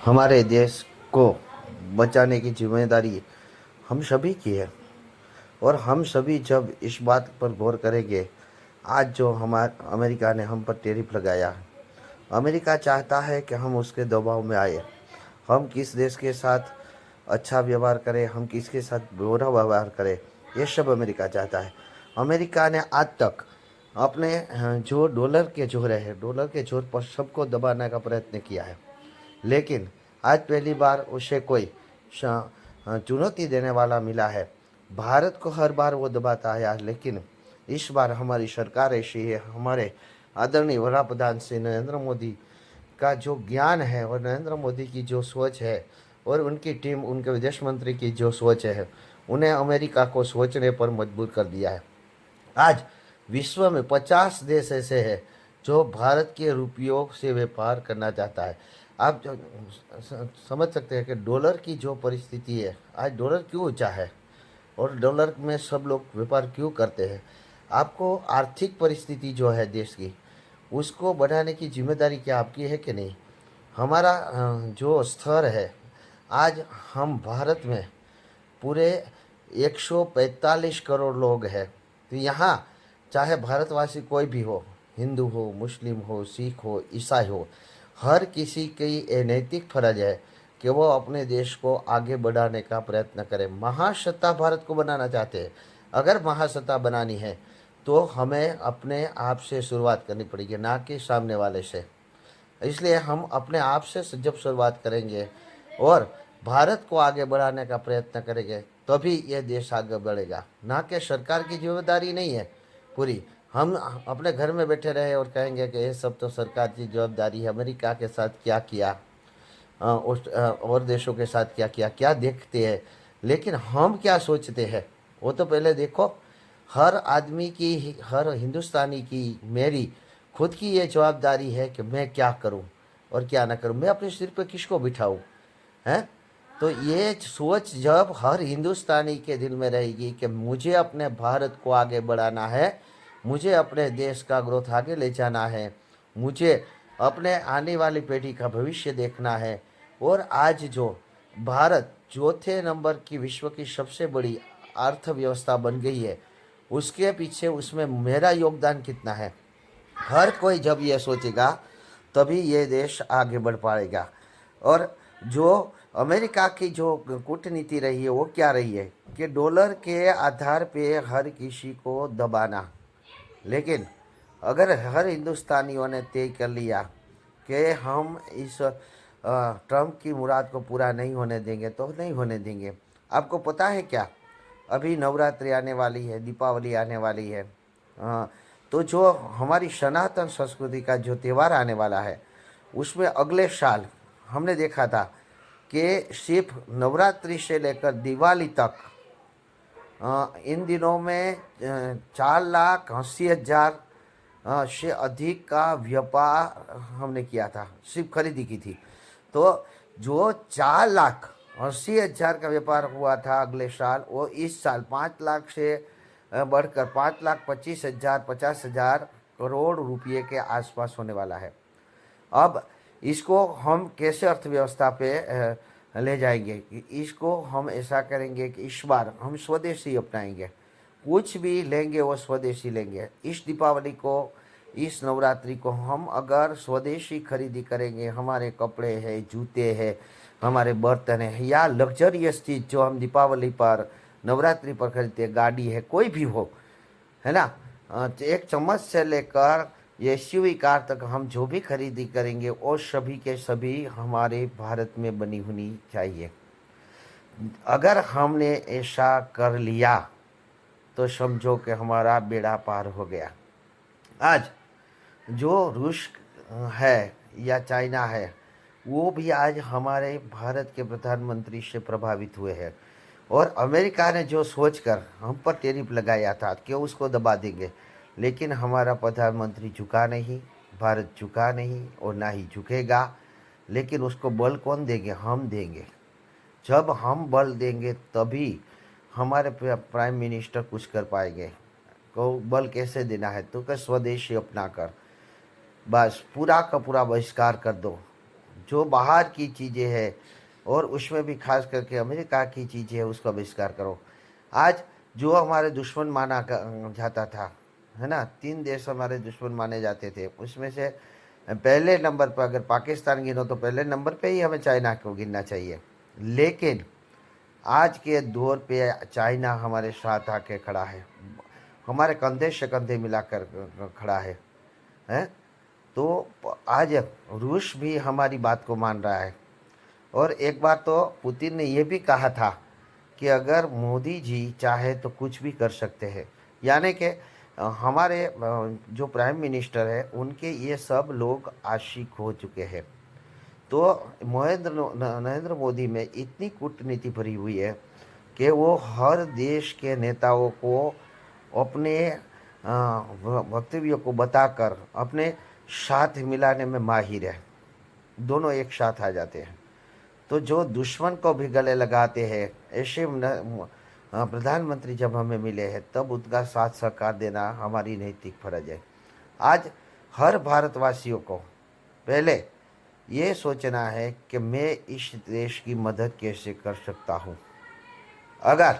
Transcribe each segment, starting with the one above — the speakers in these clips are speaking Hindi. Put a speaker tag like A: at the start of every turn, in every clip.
A: हमारे देश को बचाने की जिम्मेदारी हम सभी की है। और हम सभी जब इस बात पर गौर करेंगे, आज जो हमारे अमेरिका ने हम पर टैरिफ लगाया, अमेरिका चाहता है कि हम उसके दबाव में आए। हम किस देश के साथ अच्छा व्यवहार करें, हम किसके साथ बुरा व्यवहार करें, ये सब अमेरिका चाहता है। अमेरिका ने आज तक अपने जो डॉलर के जोर है, डॉलर के जोर पर सबको दबाने का प्रयत्न किया है। लेकिन आज पहली बार उसे कोई चुनौती देने वाला मिला है। भारत को हर बार वो दबाता आया, लेकिन इस बार हमारी सरकार ऐसी है। हमारे आदरणीय वड़ा प्रधान श्री नरेंद्र मोदी का जो ज्ञान है और नरेंद्र मोदी की जो सोच है और उनकी टीम, उनके विदेश मंत्री की जो सोच है, उन्हें अमेरिका को सोचने पर मजबूर कर दिया है। आज विश्व में 50 देश ऐसे हैं जो भारत के रुपयों से व्यापार करना चाहता है। आप जो समझ सकते हैं कि डॉलर की जो परिस्थिति है, आज डॉलर क्यों ऊंचा है और डॉलर में सब लोग व्यापार क्यों करते हैं। आपको आर्थिक परिस्थिति जो है देश की, उसको बढ़ाने की जिम्मेदारी क्या आपकी है कि नहीं। हमारा जो स्तर है, आज हम भारत में पूरे 145 करोड़ लोग हैं। तो यहाँ चाहे भारतवासी कोई भी हो, हिंदू हो, मुस्लिम हो, सिख हो, ईसाई हो, हर किसी की ये नैतिक फर्ज है कि वो अपने देश को आगे बढ़ाने का प्रयत्न करे। महासत्ता भारत को बनाना चाहते हैं। अगर महासत्ता बनानी है तो हमें अपने आप से शुरुआत करनी पड़ेगी, ना कि सामने वाले से। इसलिए हम अपने आप से जब शुरुआत करेंगे और भारत को आगे बढ़ाने का प्रयत्न करेंगे, तभी यह देश आगे बढ़ेगा। ना कि सरकार की जिम्मेदारी नहीं है पूरी। हम अपने घर में बैठे रहे और कहेंगे कि ये सब तो सरकार की जवाबदारी है। अमेरिका के साथ क्या किया, और देशों के साथ क्या किया, क्या देखते हैं, लेकिन हम क्या सोचते हैं वो तो पहले देखो। हर आदमी की, हर हिंदुस्तानी की, मेरी खुद की ये जवाबदारी है कि मैं क्या करूं और क्या ना करूं, मैं अपने सिर पे किसको बिठाऊं। हैं? तो ये सोच जब हर हिंदुस्तानी के दिल में रहेगी कि मुझे अपने भारत को आगे बढ़ाना है, मुझे अपने देश का ग्रोथ आगे ले जाना है, मुझे अपने आने वाली पीढ़ी का भविष्य देखना है। और आज जो भारत चौथे नंबर की विश्व की सबसे बड़ी अर्थव्यवस्था बन गई है, उसके पीछे उसमें मेरा योगदान कितना है, हर कोई जब ये सोचेगा तभी ये देश आगे बढ़ पाएगा। और जो अमेरिका की जो कूटनीति रही है वो क्या रही है कि डॉलर के आधार पे हर किसी को दबाना। लेकिन अगर हर हिंदुस्तानियों ने तय कर लिया कि हम इस ट्रम्प की मुराद को पूरा नहीं होने देंगे तो नहीं होने देंगे। आपको पता है क्या, अभी नवरात्रि आने वाली है, दीपावली आने वाली है। तो जो हमारी सनातन संस्कृति का जो त्यौहार आने वाला है, उसमें अगले साल हमने देखा था कि सिर्फ नवरात्रि से लेकर दिवाली तक इन दिनों में 4,80,000 से अधिक का व्यापार हमने किया था, सिर्फ खरीदी की थी। तो जो 4,80,000 का व्यापार हुआ था अगले साल, वो इस साल 5 लाख से बढ़कर 5,25,000, 50,000 करोड़ रुपये के आसपास होने वाला है। अब इसको हम कैसे अर्थव्यवस्था पे ले जाएंगे, इसको हम ऐसा करेंगे कि इस बार हम स्वदेशी अपनाएंगे। कुछ भी लेंगे वो स्वदेशी लेंगे। इस दीपावली को, इस नवरात्रि को हम अगर स्वदेशी खरीदी करेंगे, हमारे कपड़े हैं, जूते हैं, हमारे बर्तन है, या लग्जरियस चीज़ जो हम दीपावली पर, नवरात्रि पर खरीदते हैं, गाड़ी है, कोई भी हो, है ना, एक चम्मच से लेकर ये एसयूवी कार तक हम जो भी खरीदी करेंगे वो सभी के सभी हमारे भारत में बनी होनी चाहिए। अगर हमने ऐसा कर लिया तो समझो कि हमारा बेड़ा पार हो गया। आज जो रूस है या चाइना है, वो भी आज हमारे भारत के प्रधानमंत्री से प्रभावित हुए हैं। और अमेरिका ने जो सोचकर हम पर टैरिफ लगाया था कि उसको दबा देंगे, लेकिन हमारा प्रधानमंत्री झुका नहीं, भारत झुका नहीं और ना ही झुकेगा। लेकिन उसको बल कौन देंगे? हम देंगे। जब हम बल देंगे तभी हमारे प्राइम मिनिस्टर कुछ कर पाएंगे। को बल कैसे देना है? तो कि स्वदेशी अपना कर, बस पूरा का पूरा बहिष्कार कर दो। जो बाहर की चीज़ें हैं और उसमें भी खास करके अमेरिका की चीज़ें है उसका बहिष्कार करो। आज जो हमारे दुश्मन माना जाता था, है ना, 3 देश हमारे दुश्मन माने जाते थे, उसमें से पहले नंबर पर अगर पाकिस्तान गिनो तो पहले नंबर पे ही हमें चाइना को गिनना चाहिए। लेकिन आज के दौर पे चाइना हमारे साथ आके खड़ा है, हमारे कंधे से कंधे मिलाकर खड़ा है। तो आज रूस भी हमारी बात को मान रहा है। और एक बार तो पुतिन ने ये भी कहा था कि अगर मोदी जी चाहे तो कुछ भी कर सकते हैं, यानी कि हमारे जो प्राइम मिनिस्टर है उनके ये सब लोग आशिक हो चुके हैं। तो नरेंद्र मोदी में इतनी कूटनीति भरी हुई है कि वो हर देश के नेताओं को अपने वक्तव्यों को बताकर अपने साथ मिलाने में माहिर है। दोनों एक साथ आ जाते हैं। तो जो दुश्मन को भी गले लगाते हैं, ऐसे प्रधानमंत्री जब हमें मिले हैं तब उनका साथ सहकार देना हमारी नैतिक फर्ज है। आज हर भारतवासियों को पहले ये सोचना है कि मैं इस देश की मदद कैसे कर सकता हूँ। अगर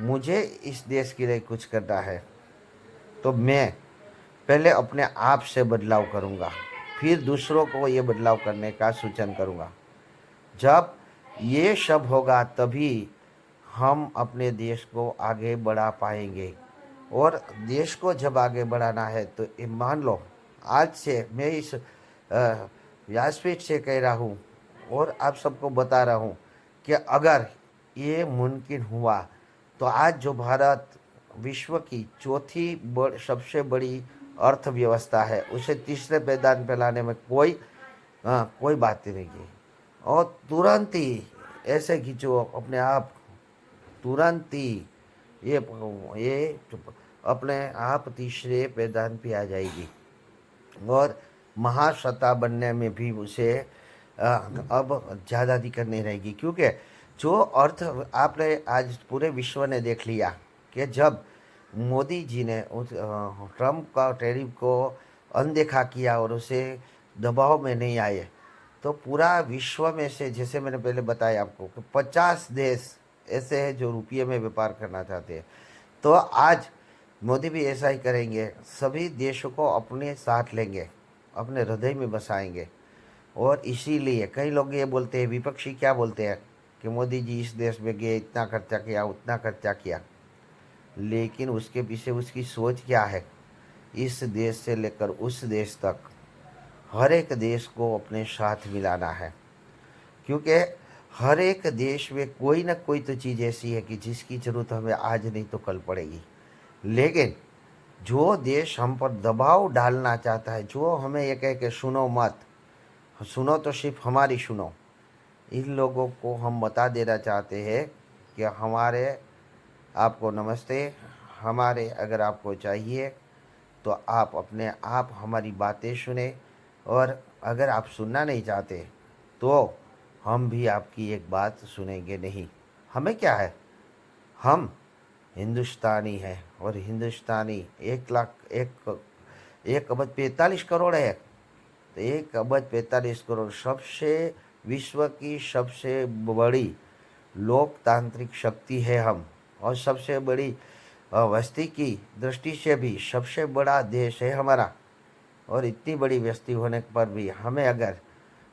A: मुझे इस देश के लिए कुछ करना है तो मैं पहले अपने आप से बदलाव करूँगा, फिर दूसरों को ये बदलाव करने का सूचन करूँगा। जब ये सब होगा तभी हम अपने देश को आगे बढ़ा पाएंगे। और देश को जब आगे बढ़ाना है तो मान लो आज से मैं इस व्यासपीठ से कह रहा हूँ और आप सबको बता रहा हूँ कि अगर ये मुमकिन हुआ तो आज जो भारत विश्व की चौथी सबसे बड़ी अर्थव्यवस्था है उसे तीसरे पैदान पे लाने में कोई बात नहीं की। और तुरंत ही ऐसे खींचो अपने आप, तुरंत ही ये अपने आप तीसरे पैदान पे आ जाएगी और महासत्ता बनने में भी उसे अब ज़्यादा दिक्कत नहीं रहेगी। क्योंकि जो अर्थ आपने आज पूरे विश्व ने देख लिया कि जब मोदी जी ने उस ट्रम्प का टैरिफ को अनदेखा किया और उसे दबाव में नहीं आए तो पूरा विश्व में से, जैसे मैंने पहले बताया आपको, कि 50 देश ऐसे हैं जो रुपये में व्यापार करना चाहते हैं। तो आज मोदी भी ऐसा ही करेंगे, सभी देशों को अपने साथ लेंगे, अपने हृदय में बसाएंगे। और इसीलिए कई लोग ये बोलते हैं, विपक्षी क्या बोलते हैं कि मोदी जी इस देश में गए, इतना खर्चा किया, उतना खर्चा किया, लेकिन उसके पीछे उसकी सोच क्या है? इस देश से लेकर उस देश तक हर एक देश को अपने साथ मिलाना है। क्योंकि हर एक देश में कोई ना कोई तो चीज़ ऐसी है कि जिसकी ज़रूरत हमें आज नहीं तो कल पड़ेगी। लेकिन जो देश हम पर दबाव डालना चाहता है, जो हमें ये कहे कि सुनो मत, सुनो तो सिर्फ हमारी सुनो, इन लोगों को हम बता देना चाहते हैं कि हमारे आपको नमस्ते, हमारे अगर आपको चाहिए तो आप अपने आप हमारी बातें सुने, और अगर आप सुनना नहीं चाहते तो हम भी आपकी एक बात सुनेंगे नहीं। हमें क्या है, हम हिंदुस्तानी हैं और हिंदुस्तानी 1,45 करोड़ है। तो 1,45 करोड़ सबसे विश्व की सबसे बड़ी लोकतांत्रिक शक्ति है हम, और सबसे बड़ी वस्ती की दृष्टि से भी सबसे बड़ा देश है हमारा। और इतनी बड़ी वस्ती होने पर भी हमें अगर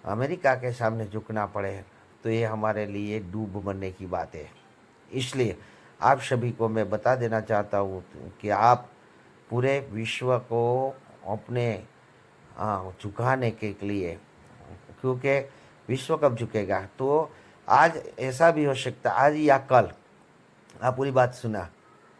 A: अमेरिका के सामने झुकना पड़े तो ये हमारे लिए डूब मरने की बात है। इसलिए आप सभी को मैं बता देना चाहता हूँ कि आप पूरे विश्व को अपने झुकाने के लिए, क्योंकि विश्व कब झुकेगा? तो आज ऐसा भी हो सकता, आज या कल, आप पूरी बात सुना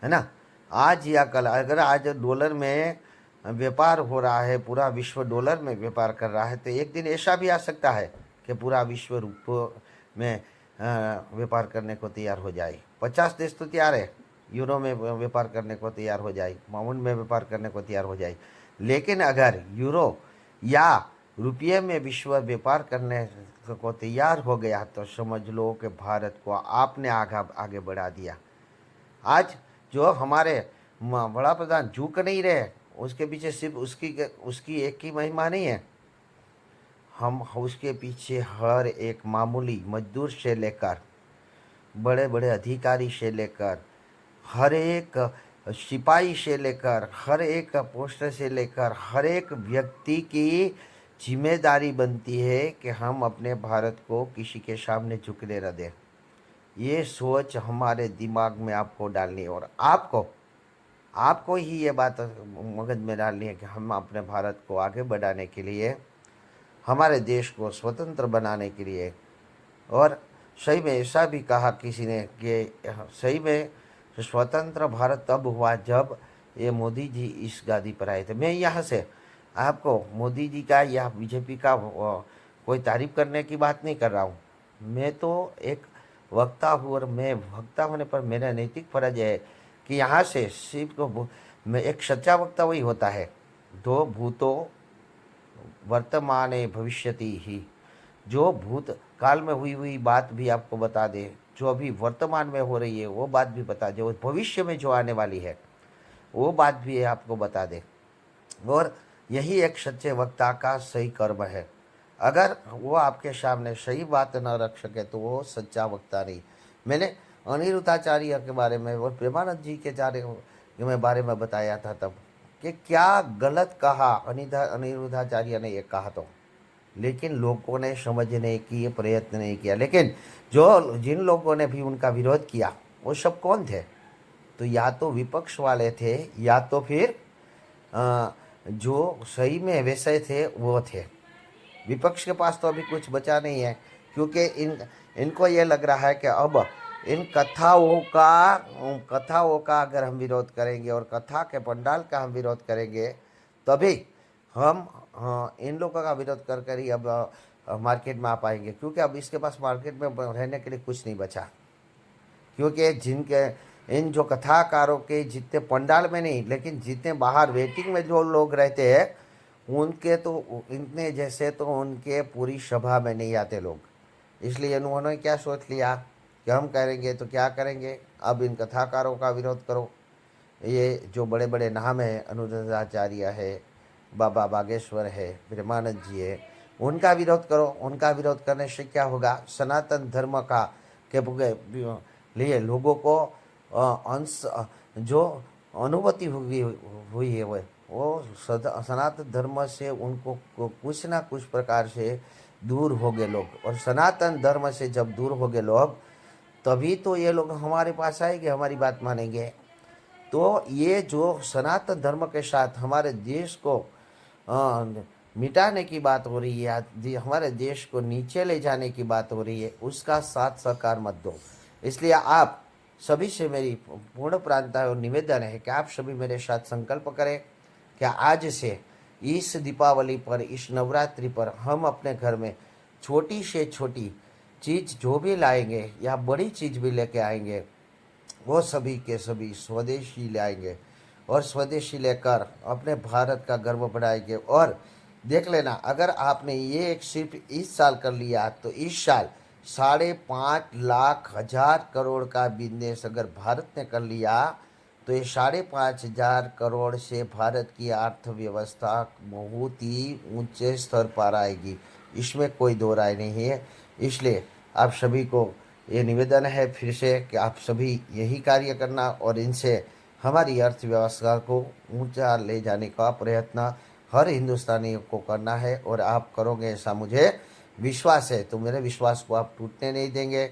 A: है ना, आज या कल अगर आज डॉलर में व्यापार हो रहा है, पूरा विश्व डॉलर में व्यापार कर रहा है, तो एक दिन ऐसा भी आ सकता है कि पूरा विश्व रूप में व्यापार करने को तैयार हो जाए। 50 देश तो तैयार है, यूरो में व्यापार करने को तैयार हो जाए, पाउंड में व्यापार करने को तैयार हो जाए। लेकिन अगर यूरो या रुपये में विश्व व्यापार करने को तैयार हो गया तो समझ लो कि भारत को आपने आगे बढ़ा दिया। आज जो हमारे बड़ा प्रधान झुक नहीं रहे, उसके पीछे सिर्फ उसकी एक ही महिमा नहीं है। हम उसके पीछे हर एक मामूली मजदूर से लेकर बड़े बड़े अधिकारी से लेकर हर एक सिपाही से लेकर हर एक पोस्टर से लेकर हर एक व्यक्ति की जिम्मेदारी बनती है कि हम अपने भारत को किसी के सामने झुकने न दें। ये सोच हमारे दिमाग में आपको डालनी है और आपको आपको ही ये बात मगज में डालनी है कि हम अपने भारत को आगे बढ़ाने के लिए, हमारे देश को स्वतंत्र बनाने के लिए। और सही में ऐसा भी कहा किसी ने कि सही में स्वतंत्र भारत तब हुआ जब ये मोदी जी इस गादी पर आए थे। मैं यहाँ से आपको मोदी जी का या बीजेपी का कोई तारीफ करने की बात नहीं कर रहा हूँ। मैं तो एक वक्ता हूँ और मैं वक्ता होने पर मेरा नैतिक फर्ज है कि यहाँ से सिर्फ को मैं एक सच्चा वक्ता वही होता है दो भूतों वर्तमान भविष्यति ही, जो भूत काल में हुई हुई बात भी आपको बता दे, जो अभी वर्तमान में हो रही है वो बात भी बता दे, और भविष्य में जो आने वाली है वो बात भी आपको बता दे। और यही एक सच्चे वक्ता का सही कर्म है। अगर वो आपके सामने सही बात न रख सके तो वो सच्चा वक्ता नहीं। मैंने अनिरुद्धाचार्य के बारे में और प्रेमानंद जी के बारे में बताया था तब कि क्या गलत कहा अनिरुद्धाचार्य ने ये कहा तो, लेकिन लोगों ने समझने की प्रयत्न नहीं किया। लेकिन जो जिन लोगों ने भी उनका विरोध किया वो सब कौन थे? तो या तो विपक्ष वाले थे या तो फिर जो सही में वैसे थे वो थे। विपक्ष के पास तो अभी कुछ बचा नहीं है, क्योंकि इनको ये लग रहा है कि अब इन कथाओं का अगर हम विरोध करेंगे और कथा के पंडाल का हम विरोध करेंगे तभी हम इन लोगों का विरोध कर कर ही अब मार्केट में आ पाएंगे, क्योंकि अब इसके पास मार्केट में रहने के लिए कुछ नहीं बचा। क्योंकि जिनके इन जो कथाकारों के जितने पंडाल में नहीं लेकिन जितने बाहर वेटिंग में जो लोग रहते हैं उनके तो इतने जैसे तो उनके पूरी सभा में नहीं आते लोग। इसलिए उन्होंने क्या सोच लिया कि हम करेंगे तो क्या करेंगे, अब इन कथाकारों का विरोध करो। ये जो बड़े बड़े नाम हैं, अनुराधाचार्य है, बाबा बागेश्वर है, प्रेमानंद जी है, उनका विरोध करो। उनका विरोध करने से क्या होगा? सनातन धर्म का के लिए लोगों को अंश जो अनुभूति हुई है वो सनातन धर्म से उनको कुछ ना कुछ प्रकार से दूर हो गए लोग। और सनातन धर्म से जब दूर हो गए लोग तभी तो ये लोग हमारे पास आएंगे, हमारी बात मानेंगे। तो ये जो सनातन धर्म के साथ हमारे देश को मिटाने की बात हो रही है, हमारे देश को नीचे ले जाने की बात हो रही है, उसका साथ सहकार मत दो। इसलिए आप सभी से मेरी पूर्ण प्रार्थना और निवेदन है कि आप सभी मेरे साथ संकल्प करें कि आज से इस दीपावली पर, इस नवरात्रि पर हम अपने घर में छोटी से छोटी चीज़ जो भी लाएंगे या बड़ी चीज़ भी लेके आएंगे वो सभी के सभी स्वदेशी लाएंगे और स्वदेशी लेकर अपने भारत का गर्व बढ़ाएंगे। और देख लेना, अगर आपने ये एक सिर्फ इस साल कर लिया तो इस साल 5,50,000 करोड़ का बिजनेस अगर भारत ने कर लिया तो ये 5,50,000 करोड़ से भारत की अर्थव्यवस्था बहुत ही ऊंचे स्तर पर आएगी, इसमें कोई दो राय नहीं है। इसलिए आप सभी को ये निवेदन है फिर से कि आप सभी यही कार्य करना और इनसे हमारी अर्थव्यवस्था को ऊंचा ले जाने का प्रयत्न हर हिंदुस्तानी को करना है। और आप करोगे ऐसा मुझे विश्वास है, तो मेरे विश्वास को आप टूटने नहीं देंगे।